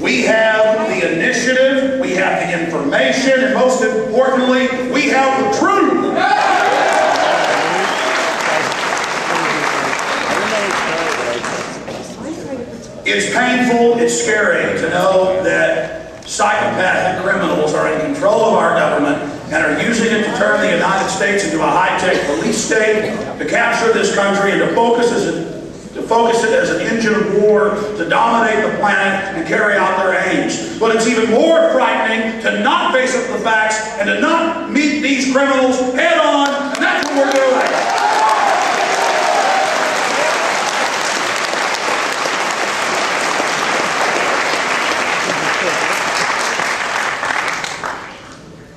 We have the initiative, we have the information, and most importantly, we have the truth. It's painful, it's scary to know that psychopathic criminals are in control of our government and are using it to turn the United States into a high-tech police state, to capture this country and to focus it as an engine of war, to dominate the planet and carry out their aims. But it's even more frightening to not face up the facts and to not meet these criminals head on, and that's what we're doing.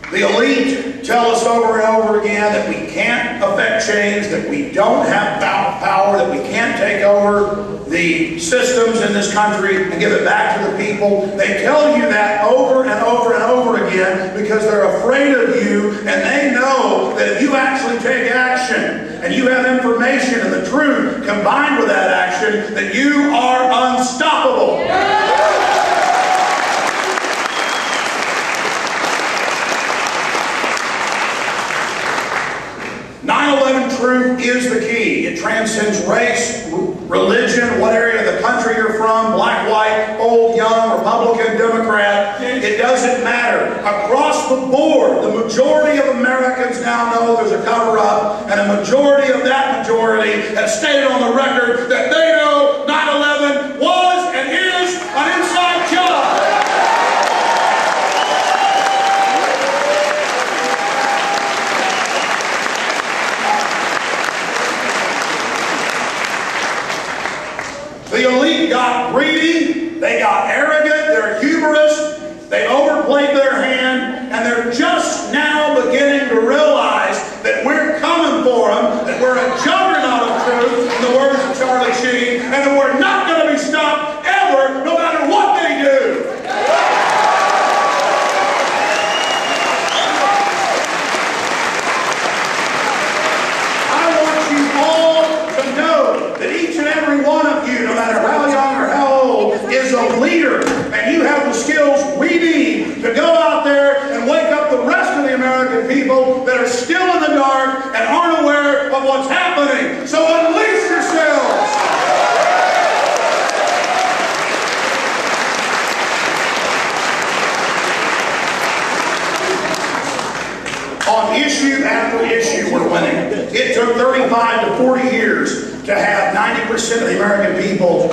The elite tell us over and over again that we can't affect change, that we don't have power, that we can't take over the systems in this country and give it back to the people. They tell you that over and over and over again because they're afraid of you, and they know that if you actually take action and you have information and the truth combined with that action, that you are unstoppable. 9/11 truth is the key. It transcends race, religion, what area of the country you're from, black, white, old, young, Republican, Democrat. It doesn't matter. Across the board, the majority of Americans now know there's a cover-up, and a majority of that majority has stated on the record that they know 9/11 was and is an inside job. The elite got greedy, they got arrogant, they're humorous, they overplayed their hand, and they're just now beginning to realize that we're coming for them, that we're a juggernaut of truth, in the words of Charlie Sheen, and that we're not going to be stopped ever, no matter what they do. I want you all to know that each and every one of you, no matter how young or how old, is a leader, and you have the skills we need to go out there and wake up the rest of the American people that are still in the dark and aren't aware of what's happening. So unleash yourselves! On issue after issue, we're winning. It took 35 to 40 years to have 90% of the American people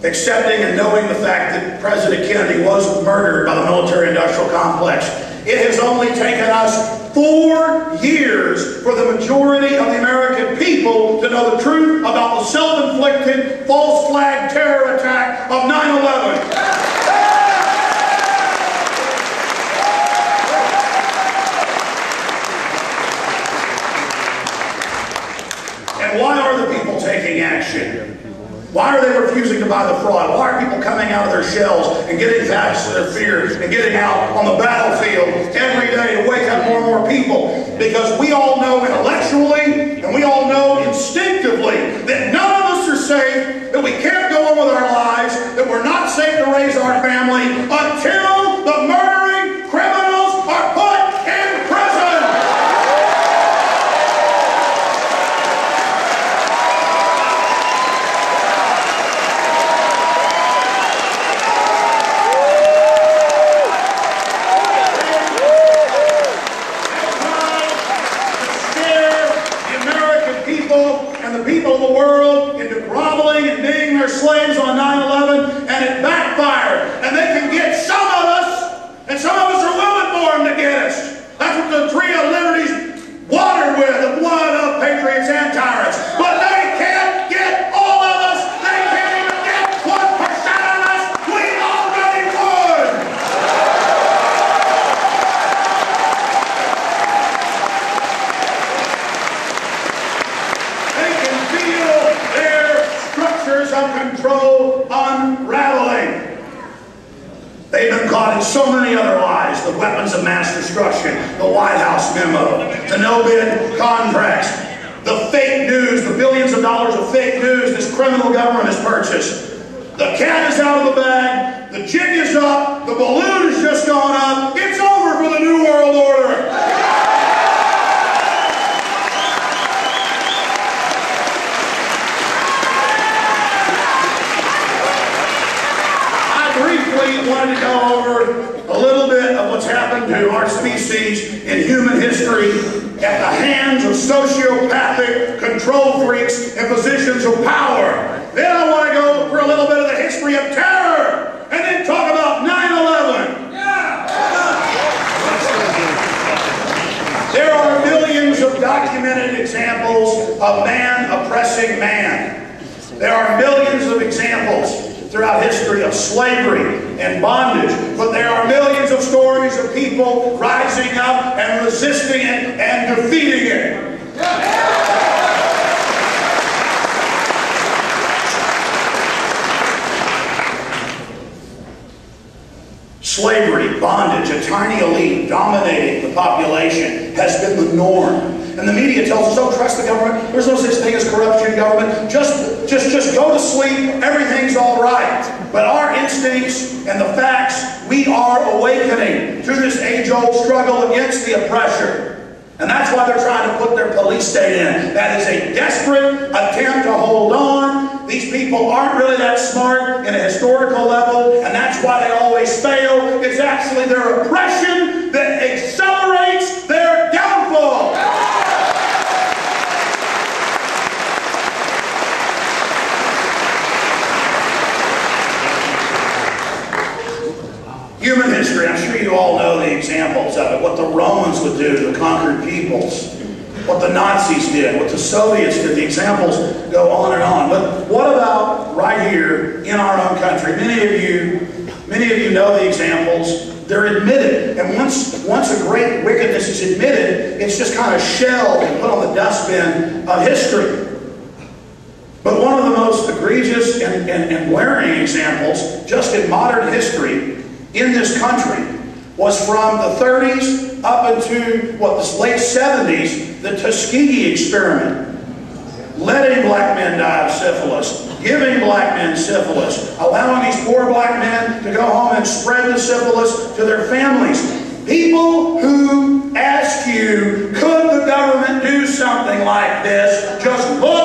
accepting and knowing the fact that President Kennedy was murdered by the military-industrial complex. It has only taken us 4 years for the majority of the American people to know the truth about the self-inflicted false flag terror attack of 9/11. And why are the people taking action? Why are they refusing to buy the fraud? Why are people coming out of their shells and getting past their fears and getting out on the battlefield every day to wake up more and more people? Because we all know intellectually and we all know instinctively that none of us are safe, that we can't go on with our lives, that we're not safe to raise our family until the murdering criminals are put in prison. Of the world into groveling and being their slaves on 9/11, and it backfired. And they can get some of us, and some of us are willing for them to get us. That's what the Tree of Liberty's watered with, the blood of patriots and tyrants. But they can't get all of us. They can't even get 1% of us. We already won. Their structures of control unraveling. They've been caught in so many other lies: the weapons of mass destruction, the White House memo, the no-bid contracts, the fake news, the billions of dollars of fake news this criminal government has purchased. The cat is out of the bag. The jig is up. The balloon has just gone up. It's over for the New World Order. I briefly wanted to go over a little bit of what's happened to our species in human history at the hands of sociopathic control freaks in positions of power. Then I want to go for a little bit of the history of terror, and then talk about 9/11. There are millions of documented examples of man oppressing man. There are millions of examples throughout history of slavery and bondage, but there are millions of stories of people rising up and resisting it and defeating it. Slavery, bondage, a tiny elite dominating the population has been the norm. And the media tells us, don't trust the government. There's no such thing as corruption in government. Just go to sleep. Everything's all right. But our instincts and the facts, we are awakening to this age-old struggle against the oppressor. And that's why they're trying to put their police state in. That is a desperate attempt to hold on. These people aren't really that smart in a historical level, and that's why they always fail. It's actually their oppression that accelerates their downfall. Human history, I'm sure you all know the examples of it. What the Romans would do to the conquered peoples. What the Nazis did. What the Soviets did. The examples go on and on. But what about right here in our own country? Many of you know the examples. They're admitted. And once a great wickedness is admitted, it's just kind of shelved and put on the dustbin of history. But one of the most egregious and glaring examples, just in modern history, in this country, was from the 30s up into, the late 70s, the Tuskegee experiment. Letting black men die of syphilis, giving black men syphilis, allowing these poor black men to go home and spread the syphilis to their families. People who ask you, could the government do something like this, just look